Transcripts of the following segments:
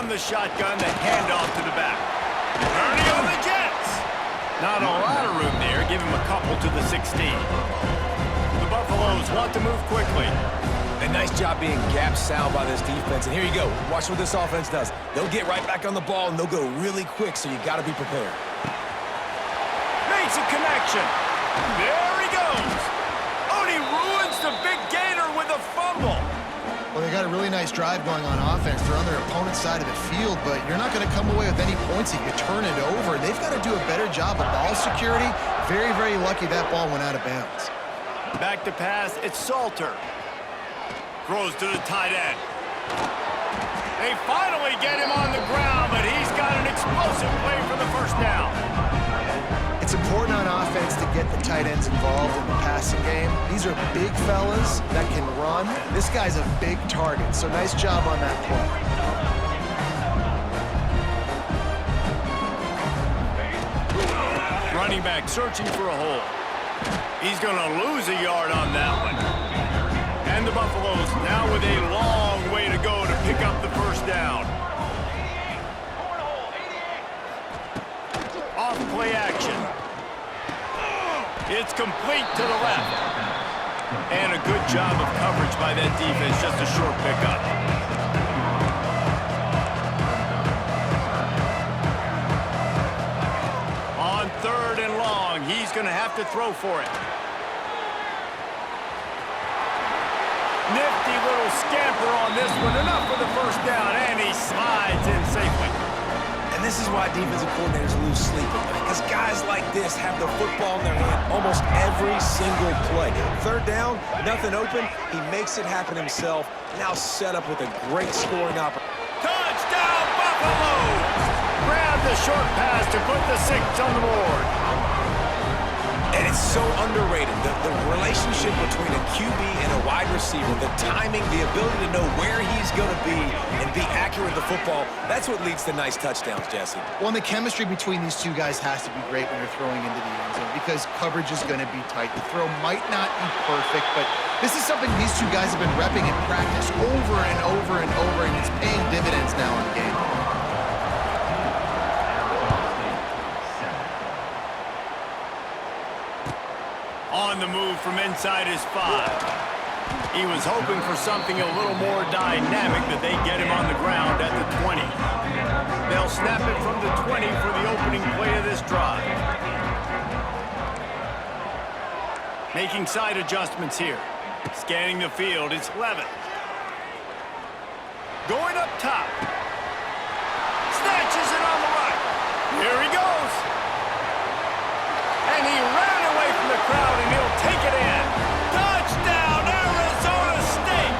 run the shotgun, the handoff to the back. Ernie on the Jets. Not a lot of room there. Give him a couple to the 16. The Buffaloes want to move quickly. A nice job being gap sound by this defense. And here you go. Watch what this offense does. They'll get right back on the ball, and they'll go really quick, so you got to be prepared. Makes a connection. There he goes. Oh, and he ruins the big gator with a fumble. Well, they got a really nice drive going on offense. They're on their opponent's side of the field, but you're not going to come away with any points if you turn it over. They've got to do a better job of ball security. Very, very lucky that ball went out of bounds. Back to pass, it's Salter. Throws to the tight end. They finally get him on the ground, but he's got an explosive play for the first down. It's important on offense to get the tight ends involved in the passing game. These are big fellas that can run. This guy's a big target, so nice job on that play. Running back searching for a hole. He's going to lose a yard on that one. And the Buffaloes now with a long way to go to pick up the first down. Off play action. It's complete to the left. And a good job of coverage by that defense, just a short pickup. On 3rd and long, he's going to have to throw for it. Nifty little scamper on this one. Enough for the first down, and he slides in safely. And this is why defensive coordinators lose sleep at night, because guys like this have the football in their hand almost every single play. 3rd down, nothing open. He makes it happen himself. Now set up with a great scoring opportunity. Touchdown, Buffaloes! Grab the short pass to put the 6 on the board. And it's so underrated, the relationship between a QB and a wide receiver, the timing, the ability to know where he's going to be and be accurate with the football, that's what leads to nice touchdowns, Jesse. Well, and the chemistry between these two guys has to be great when you're throwing into the end zone because coverage is going to be tight. The throw might not be perfect, but this is something these two guys have been repping in practice over and over and over, and it's paying dividends now in game. On the move from inside his 5. He was hoping for something a little more dynamic, but they get him on the ground at the 20. They'll snap it from the 20 for the opening play of this drive. Making side adjustments here. Scanning the field, it's Levitt. Going up top. Snatches it on the right. Here he goes. And he ran away from the crowd, and he'll take it in. Touchdown, Arizona State!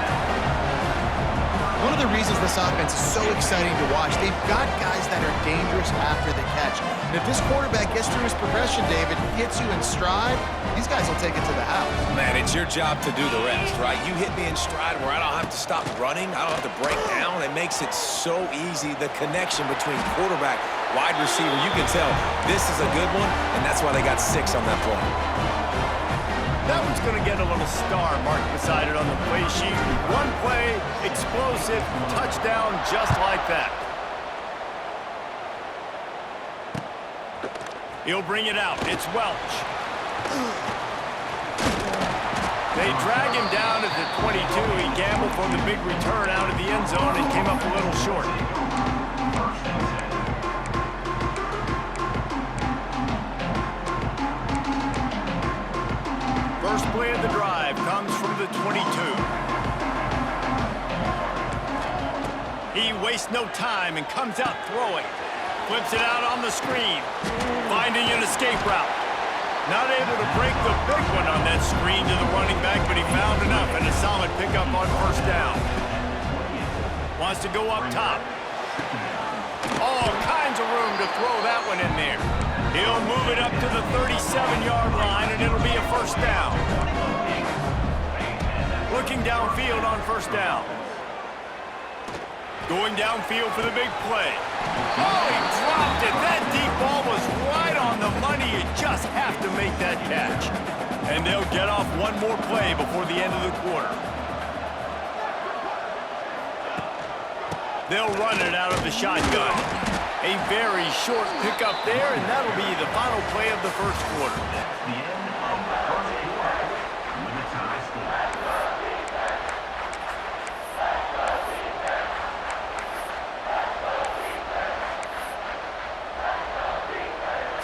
One of the reasons this offense is so exciting to watch, they've got guys that are dangerous after the catch. And if this quarterback gets through his progression, David, hits you in stride, these guys will take it to the house. Man, it's your job to do the rest, right? You hit me in stride where I don't have to stop running. I don't have to break down. It makes it so easy, the connection between quarterback, wide receiver. You can tell this is a good one, and that's why they got 6 on that play. That one's going to get a little star marked beside it on the play sheet. One play, explosive, touchdown just like that. He'll bring it out. It's Welch. They drag him down at the 22. He gambled for the big return out of the end zone and came up a little short. First play of the drive comes from the 22. He wastes no time and comes out throwing. Flips it out on the screen. Finding an escape route. Not able to break the big one on that screen to the running back, but he found enough and a solid pickup on first down. Wants to go up top. All kinds of room to throw that one in there. He'll move it up to the 37-yard line, and it'll be a first down. Looking downfield on first down. Going downfield for the big play. Oh, he dropped it. That deep ball was right on the money. You just have to make that catch. And they'll get off one more play before the end of the quarter. They'll run it out of the shotgun. A very short pickup there, and that'll be the final play of the first quarter. That's the end of the first quarter with a tie score.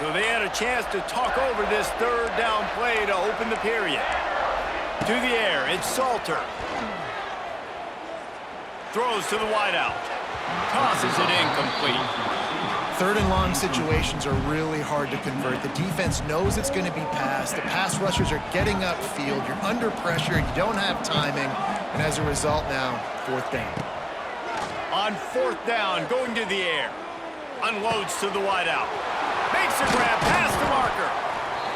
So they had a chance to talk over this third down play to open the period. To the air, it's Salter. Throws to the wideout. Tosses it incomplete. Third and long situations are really hard to convert. The defense knows it's going to be passed. The pass rushers are getting upfield. You're under pressure. You don't have timing. And as a result now, fourth down. On fourth down, going to the air. Unloads to the wideout. Makes a grab past the marker.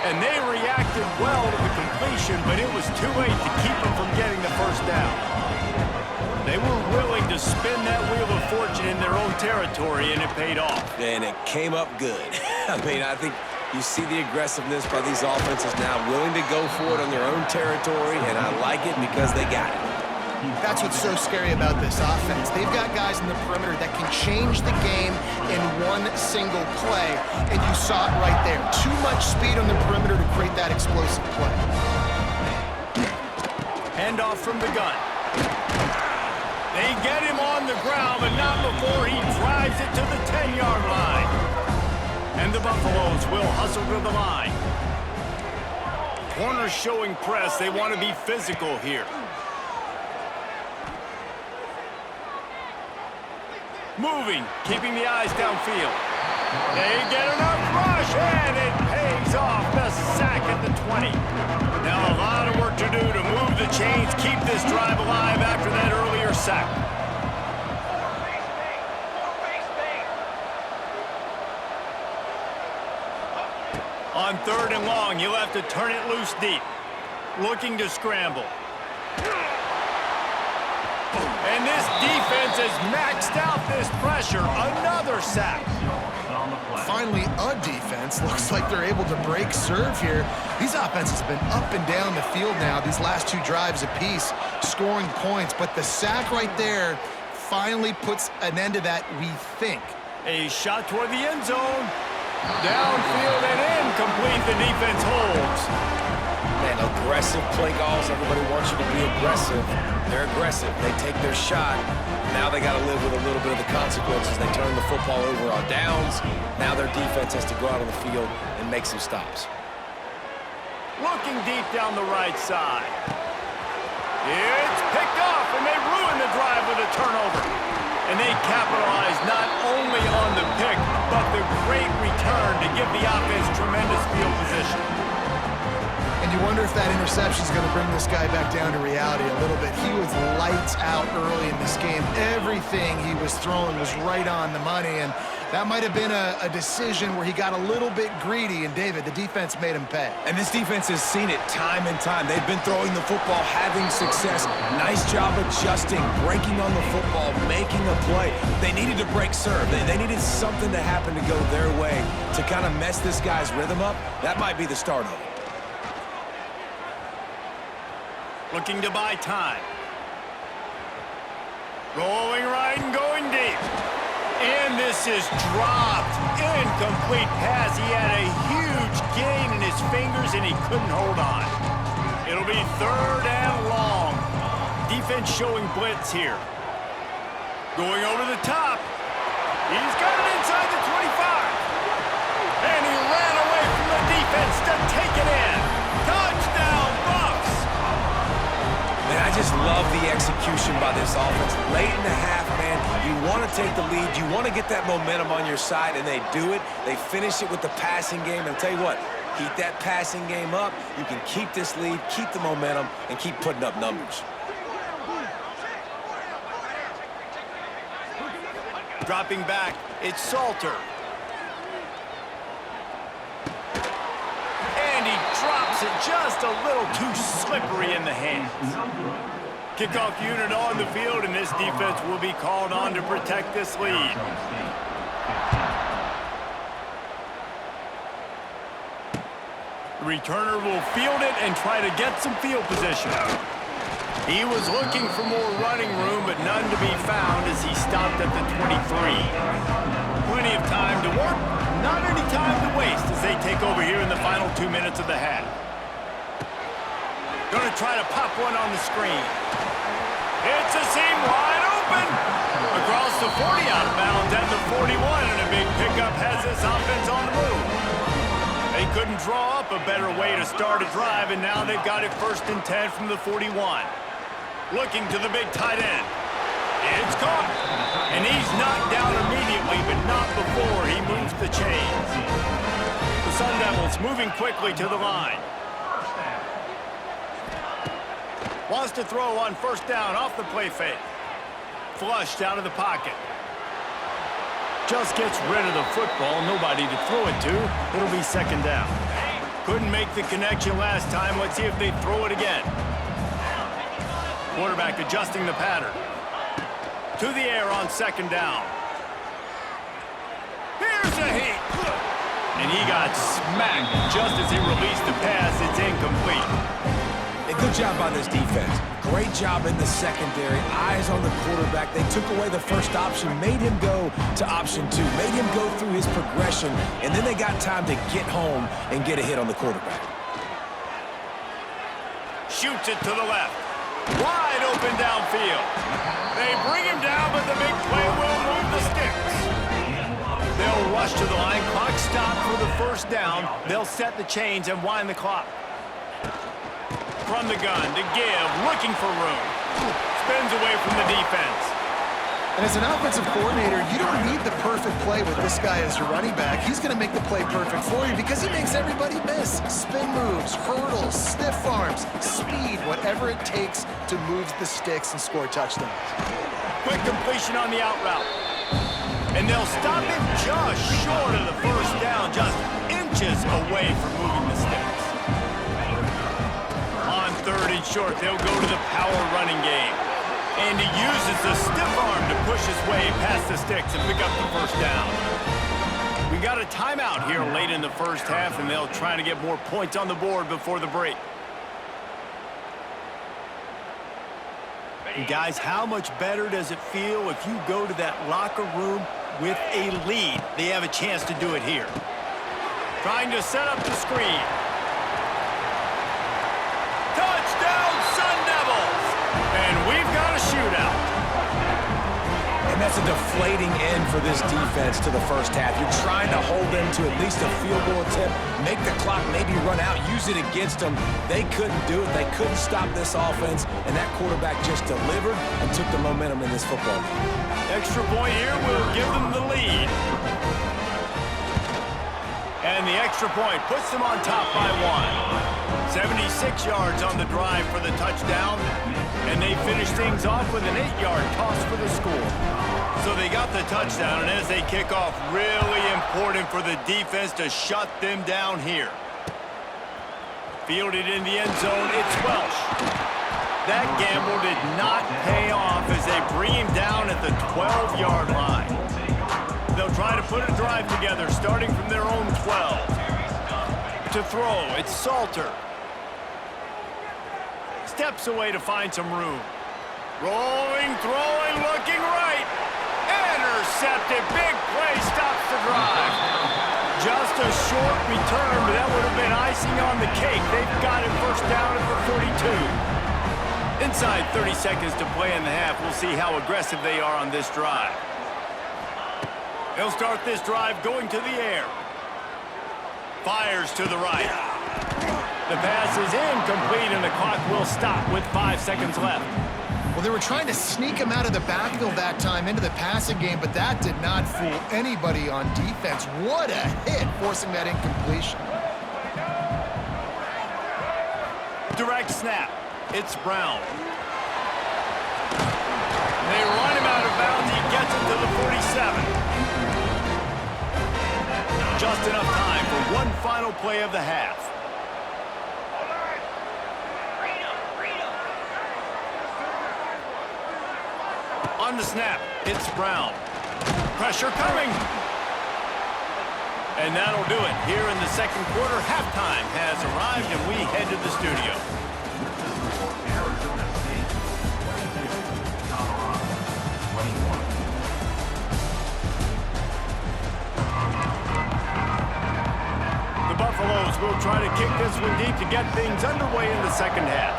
And they reacted well to the completion, but it was too late to keep them from getting the first down. They were willing to spin that wheel of fortune in their own territory, and it paid off. And it came up good. I mean, I think you see the aggressiveness by these offenses now, willing to go for it on their own territory, and I like it because they got it. That's what's so scary about this offense. They've got guys in the perimeter that can change the game in one single play, and you saw it right there. Too much speed on the perimeter to create that explosive play. Handoff from the gun. They get him on the ground, but not before he drives it to the 10-yard line. And the Buffaloes will hustle to the line. Corners showing press. They want to be physical here. Moving, keeping the eyes downfield. They get enough rush, and it pays off. The sack at the 20. Now a lot of work to do to move the chains, keep this drive alive after that earlier sack. On third and long, you'll have to turn it loose deep. Looking to scramble. And this defense has maxed out this pressure. Another sack. Finally, a defense. Looks like they're able to break serve here. These offenses have been up and down the field now, these last two drives apiece, scoring points. But the sack right there finally puts an end to that, we think. A shot toward the end zone. Downfield and incomplete. The defense holds. Man, aggressive play calls. Everybody wants you to be aggressive. They're aggressive. They take their shot. Now they got to live with a little bit of the consequences. They turn the football over on downs. Now their defense has to go out on the field and make some stops. Looking deep down the right side. It's picked off, and they ruin the drive with a turnover. And they capitalize not only on the pick, but the great return to give the offense tremendous field position. And you wonder if that interception is going to bring this guy back down to reality a little bit. He was lights out early in this game. Everything he was throwing was right on the money, and that might have been a decision where he got a little bit greedy, and David, the defense made him pay. And this defense has seen it time and time. They've been throwing the football, having success. Nice job adjusting, breaking on the football, making a play. They needed to break serve. They needed something to happen to go their way to kind of mess this guy's rhythm up. That might be the start of it. Looking to buy time. Rolling right and going deep. And this is dropped. Incomplete pass. He had a huge gain in his fingers, and he couldn't hold on. It'll be third and long. Defense showing blitz here. Going over the top. He's got it inside the 25. And he ran away from the defense to take it in. Touchdown, Buffs! Man, I just love the execution by this offense. Late in the half, man, you want to take the lead. You want to get that momentum on your side, and they do it. They finish it with the passing game. And I'll tell you what, keep that passing game up. You can keep this lead, keep the momentum, and keep putting up numbers. Dropping back, it's Salter. And he drops it just a little too slippery in the hands. Kickoff unit on the field, and this defense will be called on to protect this lead. The returner will field it and try to get some field position. He was looking for more running room, but none to be found as he stopped at the 23. Plenty of time to work, not any time to waste as they take over here in the final 2 minutes of the half. Gonna try to pop one on the screen. It's a seam wide open. Across the 40 out of bounds at the 41, and a big pickup has this offense on the move. They couldn't draw up a better way to start a drive, and now they've got it 1st and 10 from the 41. Looking to the big tight end. It's caught. And he's knocked down immediately, but not before he moves the chains. The Sun Devils moving quickly to the line. Wants to throw on 1st down off the play fake. Flushed out of the pocket. Just gets rid of the football. Nobody to throw it to. It'll be 2nd down. Couldn't make the connection last time. Let's see if they throw it again. Quarterback adjusting the pattern. To the air on 2nd down. Here's a hit. And he got smacked just as he released the pass. It's incomplete. A good job by this defense. Great job in the secondary. Eyes on the quarterback. They took away the first option, made him go to option 2, made him go through his progression, and then they got time to get home and get a hit on the quarterback. Shoots it to the left. Wide open downfield. They bring him down, but the big play will move the sticks. They'll rush to the line. Clock stopped for the 1st down. They'll set the chains and wind the clock. From the gun to give, looking for room. Spins away from the defense. And as an offensive coordinator, you don't need the perfect play with this guy as your running back. He's going to make the play perfect for you because he makes everybody miss. Spin moves, hurdles, stiff arms, speed, whatever it takes to move the sticks and score touchdowns. Quick completion on the out route. And they'll stop him just short of the 1st down, just inches away from moving the sticks. On 3rd and short, they'll go to the power running game. And he uses the stiff arm to push his way past the sticks and pick up the 1st down. We got a timeout here late in the 1st half, and they'll try to get more points on the board before the break. And guys, how much better does it feel if you go to that locker room with a lead? They have a chance to do it here. Trying to set up the screen. Touchdown, Sun Devils! And we've got a shootout. And that's a deflating end for this defense to the 1st half. You're trying to hold them to at least a field goal attempt, make the clock maybe run out, use it against them. They couldn't do it. They couldn't stop this offense, and that quarterback just delivered and took the momentum in this football game. Extra point here will give them the lead. And the extra point puts them on top by 1. 76 yards on the drive for the touchdown, and they finish things off with an 8-yard toss for the score. So they got the touchdown, and as they kick off, really important for the defense to shut them down here. Fielded in the end zone, it's Welsh. That gamble did not pay off as they bring him down at the 12-yard line. They'll try to put a drive together, starting from their own 12. To throw, it's Salter. Steps away to find some room. Rolling, throwing, looking right. Intercepted. Big play stops the drive. Just a short return, but that would have been icing on the cake. They've got it 1st down at the 42. Inside 30 seconds to play in the half. We'll see how aggressive they are on this drive. They'll start this drive going to the air. Fires to the right. The pass is incomplete, and the clock will stop with 5 seconds left. Well, they were trying to sneak him out of the backfield that time into the passing game, but that did not fool anybody on defense. What a hit, forcing that incompletion. Direct snap. It's Brown. They run him out of bounds. He gets it to the 47. Just enough time for one final play of the half. On the snap, it's Brown. Pressure coming. And that'll do it. Here in the 2nd quarter, halftime has arrived, and we head to the studio. Arizona State 22, Colorado 21. They'll try to kick this one deep to get things underway in the second half.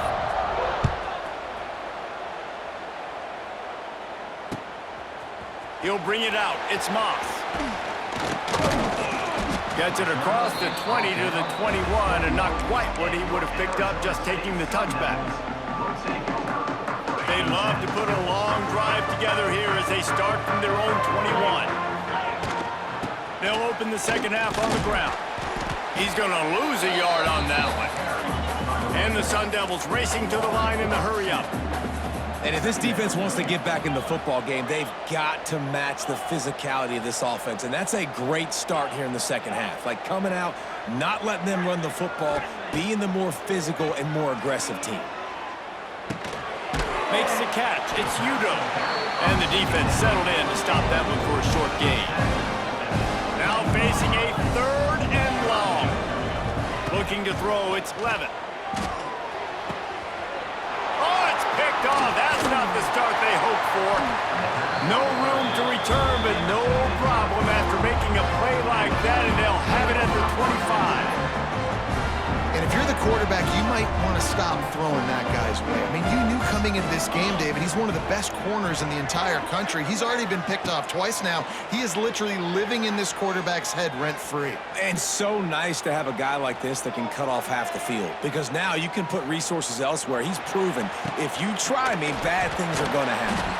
He'll bring it out. It's Moss. Gets it across the 20 to the 21 and not quite what he would have picked up just taking the touchback. They love to put a long drive together here as they start from their own 21. They'll open the second half on the ground. He's going to lose a yard on that one. And the Sun Devils racing to the line in the hurry-up. And if this defense wants to get back in the football game, they've got to match the physicality of this offense. And that's a great start here in the second half. Like coming out, not letting them run the football, being the more physical and more aggressive team. Makes the catch. It's Udo. And the defense settled in to stop that one for a short gain. Now facing a third and long. Looking to throw, it's Levin. Oh, it's picked off. That's not the start they hoped for. No room to return, but no problem after making a play like that, and they'll have it at the 25. And if you're the quarterback, you might want to stop throwing that guy's way. I mean, you knew coming into this game, David, he's one of the best corners in the entire country. He's already been picked off twice now. He is literally living in this quarterback's head rent-free. And so nice to have a guy like this that can cut off half the field, because now you can put resources elsewhere. He's proven if you try me, bad things are going to happen.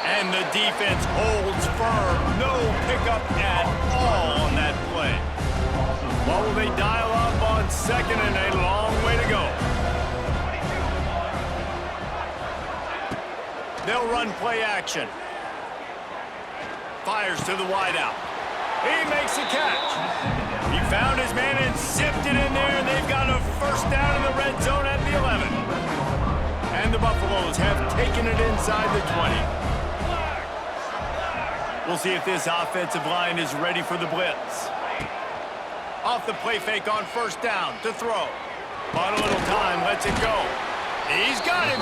And the defense holds firm. No pickup at all on that play. What will they dial up on second and a long way to go? They'll run play action. Fires to the wideout. He makes a catch. He found his man and zipped it in there, and they've got a first down in the red zone at the 11. And the Buffaloes have taken it inside the 20. We'll see if this offensive line is ready for the blitz. Off the play fake on first down to throw. Bought a little time, lets it go. He's got him.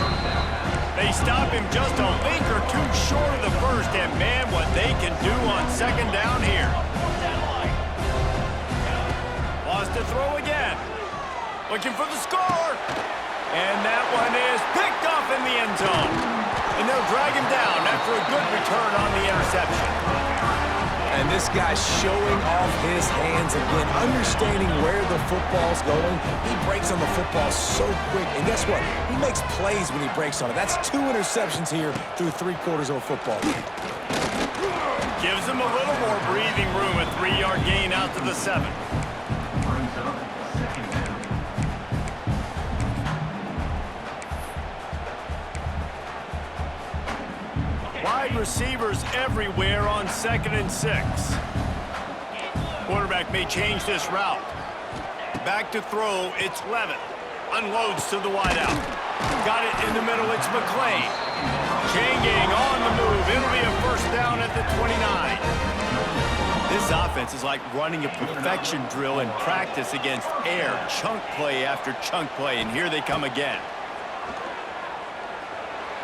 They stop him just a link or two short of the first, and man, what they can do on second down here. Lost to throw again. Looking for the score. And that one is picked off in the end zone. And they'll drag him down after a good return on the interception. And this guy's showing off his hands again, understanding where the football's going. He breaks on the football so quick. And guess what? He makes plays when he breaks on it. That's 2 interceptions here through 3/4 of a football. Gives him a little more breathing room, a 3-yard gain out to the 7. Wide receivers everywhere on 2nd and 6. Quarterback may change this route. Back to throw, it's Levin. Unloads to the wideout. Got it in the middle, it's McClain. Chain gang on the move. It'll be a first down at the 29. This offense is like running a perfection drill in practice against air. Chunk play after chunk play, and here they come again.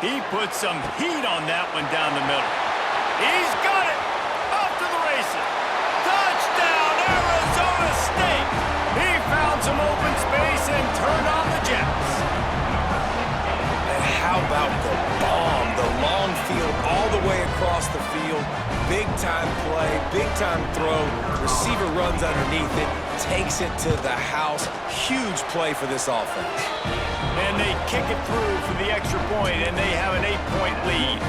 He puts some heat on that one down the middle. He's got it! Off to the races! Touchdown, Arizona State! He found some open space and turned on the Jets. And how about the bomb? The long field all the way across the field. Big-time play, big-time throw. Receiver runs underneath it, takes it to the house. Huge play for this offense. And they kick it through for the extra point, and they have an 8-point lead.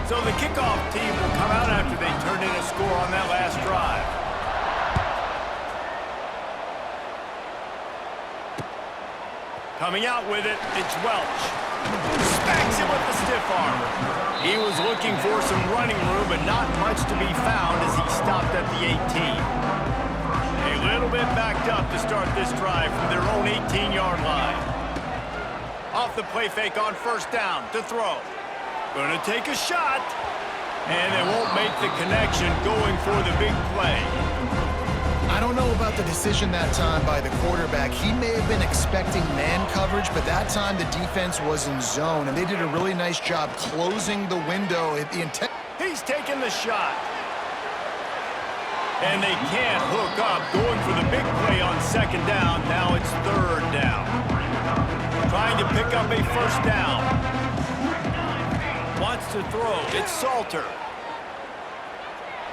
So the kickoff team will come out after they turn in a score on that last drive. Coming out with it, it's Welch. Smacks him with the stiff arm. He was looking for some running room, but not much to be found as he stopped at the 18. A little bit backed up to start this drive from their own 18-yard line. Off the play fake on first down to throw. Gonna take a shot, and they won't make the connection going for the big play. I don't know about about the decision that time by the quarterback. He may have been expecting man coverage, but that time the defense was in zone, and they did a really nice job closing the window at the intent. He's taking the shot. And they can't hook up, going for the big play on second down. Now it's third down. Trying to pick up a first down. Wants to throw. It's Salter.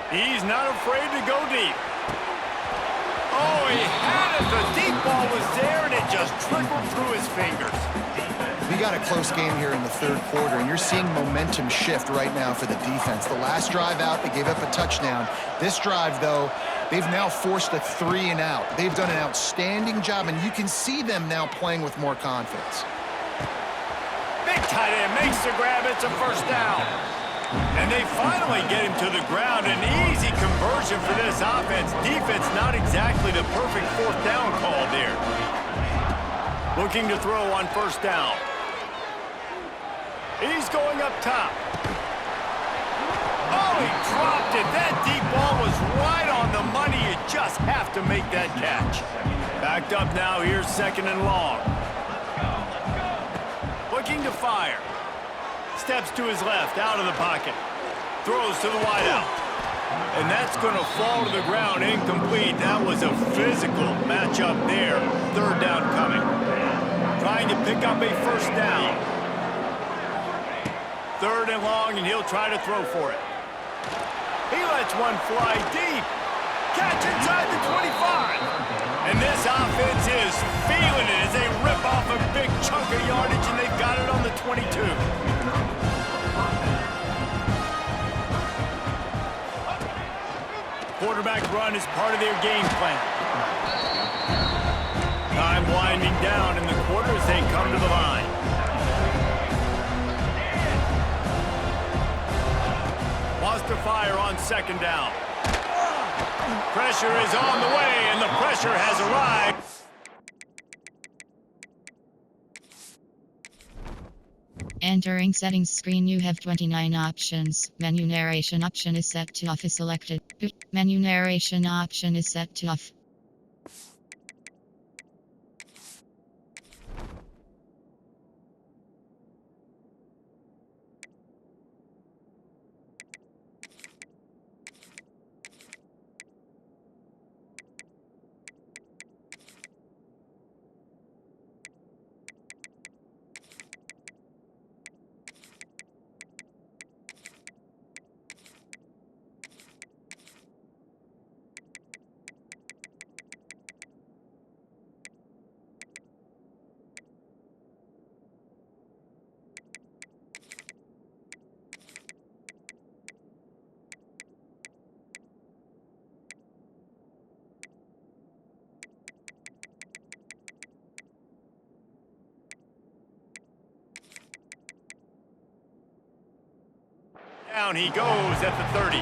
He's not afraid to go deep. Oh, he had it. The deep ball was there, and it just trickled through his fingers. We got a close game here in the third quarter, and you're seeing momentum shift right now for the defense. The last drive out, they gave up a touchdown. This drive, though, they've now forced a 3-and-out. They've done an outstanding job, and you can see them now playing with more confidence. Big tight end makes the grab. It's a first down. And they finally get him to the ground. An easy conversion for this offense. Defense not exactly the perfect fourth down call there. Looking to throw on first down. He's going up top. Oh, he dropped it. That deep ball was right on the money. You just have to make that catch. Backed up now. Here's second and long. Looking to fire. Steps to his left, out of the pocket. Throws to the wideout. And that's going to fall to the ground, incomplete. That was a physical matchup there. Third down coming. Trying to pick up a first down. Third and long, and he'll try to throw for it. He lets one fly deep. Catch inside the 25. And this offense is feeling it as they rip off a big chunk of yardage, and they've got it on the 22. Quarterback run is part of their game plan. Time winding down in the quarter as they come to the line. Wants to fire on second down. Pressure is on the way, and the pressure has arrived. Entering settings screen, you have 29 options. Menu narration option is set to off is selected. Menu narration option is set to off. Down he goes at the 30.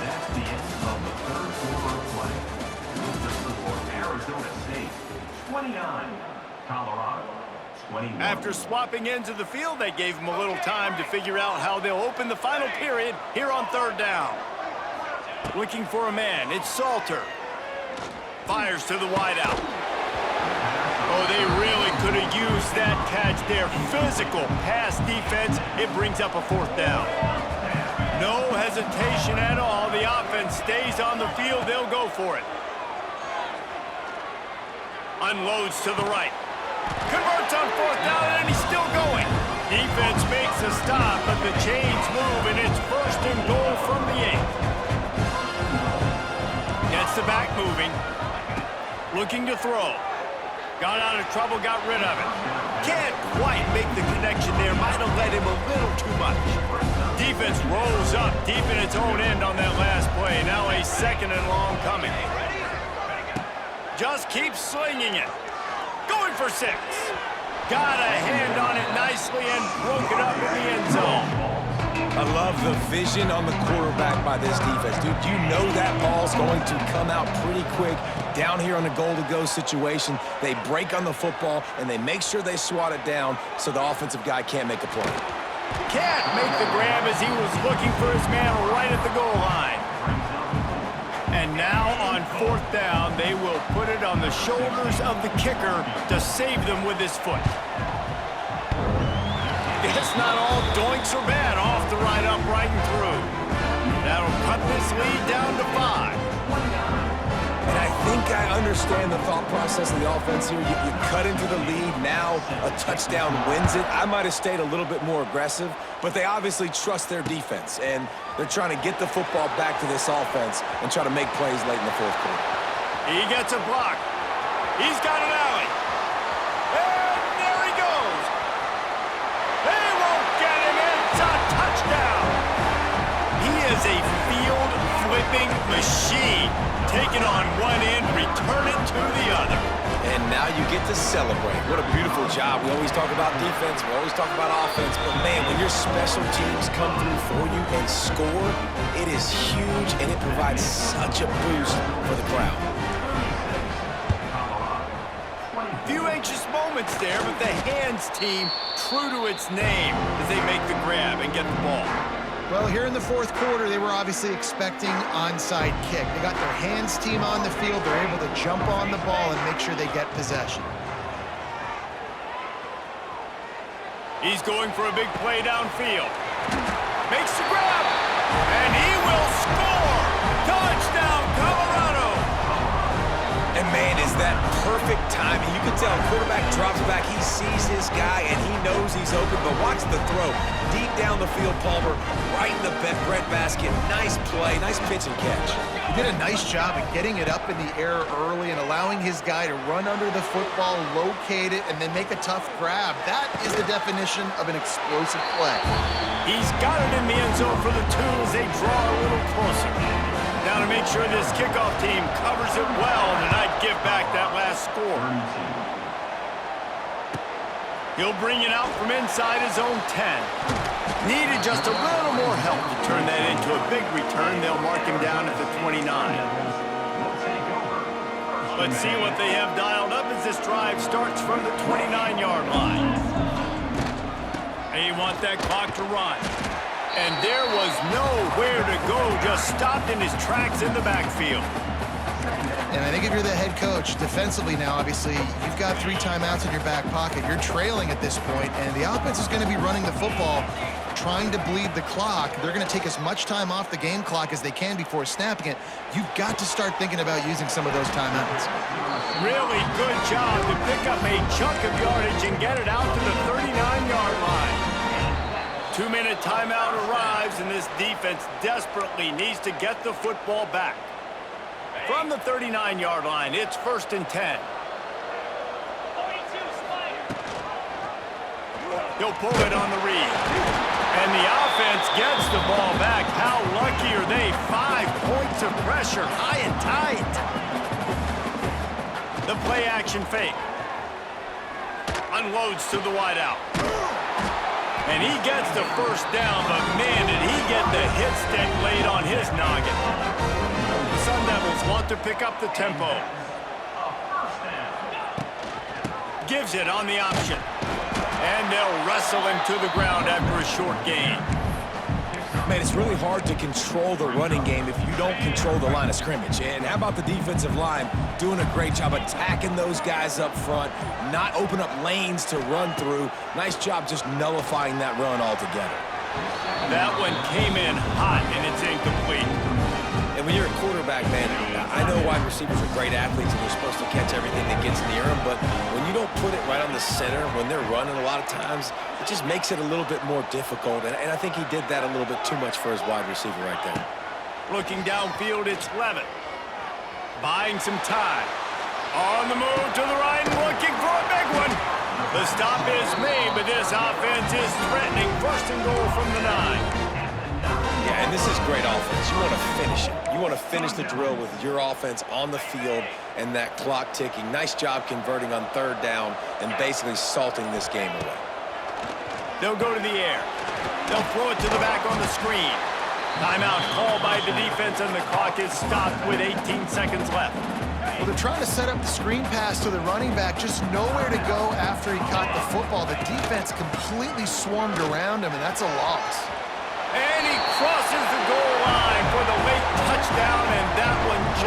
That's the end of the third quarter of play. The score, Arizona State 29, Colorado 21. After swapping ends of the field, they gave him a little time to figure out how they'll open the final period here on third down. Looking for a man. It's Salter. Fires to the wideout. Oh, they really could have used that catch there. Physical pass defense. It brings up a fourth down. No hesitation at all. The offense stays on the field. They'll go for it. Unloads to the right. Converts on fourth down, and he's still going. Defense makes a stop, but the chains move, and it's first and goal from the 8. Gets the back moving. Looking to throw. Got out of trouble, got rid of it. Can't quite make the connection there. Might have let him a little too much. Defense rolls up deep in its own end on that last play. Now a second and long coming. Just keeps slinging it. Going for 6. Got a hand on it nicely and broke it up in the end zone. I love the vision on the quarterback by this defense. Dude, you know that ball's going to come out pretty quick. Down here on the goal-to-go situation, they break on the football, and they make sure they swat it down so the offensive guy can't make a play. Can't make the grab as he was looking for his man right at the goal line. And now on 4th down, they will put it on the shoulders of the kicker to save them with his foot. It's not all doinks or bad off the right upright and through. That'll cut this lead down to 5. And I think I understand the thought process of the offense here. You cut into the lead, now a touchdown wins it. I might have stayed a little bit more aggressive, but they obviously trust their defense, and they're trying to get the football back to this offense and try to make plays late in the 4th quarter. He gets a block. He's got an alley. And there he goes. They won't get him. It's a touchdown. He is a field-flipping machine. Take it on one end, return it to the other. And now you get to celebrate. What a beautiful job. We always talk about defense, we always talk about offense, but man, when your special teams come through for you and score, it is huge, and it provides such a boost for the crowd. Few anxious moments there, but the hands team true to its name as they make the grab and get the ball. Well, here in the 4th quarter, they were obviously expecting onside kick. They got their hands team on the field. They're able to jump on the ball and make sure they get possession. He's going for a big play downfield. Makes the grab, and he will score! Touchdown, Colorado! And man, is that perfect timing. You can tell quarterback drops back, he sees his guy, and he knows he's open, but watch the throw. Deep down the field, Palmer, right in the breadbasket. Nice play, nice pitch and catch. He did a nice job of getting it up in the air early and allowing his guy to run under the football, locate it, and then make a tough grab. That is the definition of an explosive play. He's got it in the end zone for the 2 as they draw a little closer. Now to make sure this kickoff team covers it well and not give back that last score. He'll bring it out from inside his own 10. Needed just a little more help to turn that into a big return. They'll mark him down at the 29. Let's see what they have dialed up as this drive starts from the 29-yard line. They want that clock to run. And there was nowhere to go, just stopped in his tracks in the backfield. And I think if you're the head coach, defensively now, obviously, you've got 3 timeouts in your back pocket. You're trailing at this point, and the offense is going to be running the football, trying to bleed the clock. They're going to take as much time off the game clock as they can before snapping it. You've got to start thinking about using some of those timeouts. Really good job to pick up a chunk of yardage and get it out to the 39-yard line. 2-minute timeout arrives, and this defense desperately needs to get the football back. From the 39-yard line, it's 1st and 10. He'll pull it on the read. And the offense gets the ball back. How lucky are they? 5 points of pressure, high and tight. The play action fake. Unloads to the wideout. And he gets the 1st down, but man, did he get the hit stick laid on his noggin. The Sun Devils want to pick up the tempo. Gives it on the option. And they'll wrestle him to the ground after a short gain. Man, it's really hard to control the running game if you don't control the line of scrimmage. And how about the defensive line doing a great job attacking those guys up front, not open up lanes to run through. Nice job just nullifying that run altogether. That one came in hot, and it's incomplete. And when you're a quarterback, man, I know wide receivers are great athletes and they're supposed to catch everything that gets near them, but when you don't put it right on the center, when they're running a lot of times, it just makes it a little bit more difficult. And I think he did that a little bit too much for his wide receiver right there. Looking downfield, it's Levitt. Buying some time. On the move to the right, looking for a big one. The stop is made, but this offense is threatening. 1st and goal from the 9. Yeah, and this is great offense. You want to finish it. You want to finish the drill with your offense on the field and that clock ticking. Nice job converting on 3rd down and basically salting this game away. They'll go to the air. They'll throw it to the back on the screen. Timeout called by the defense, and the clock is stopped with 18 seconds left. Well, they're trying to set up the screen pass to the running back, just nowhere to go after he caught the football. The defense completely swarmed around him, and that's a loss. And he crosses the goal line for the late touchdown, and that one just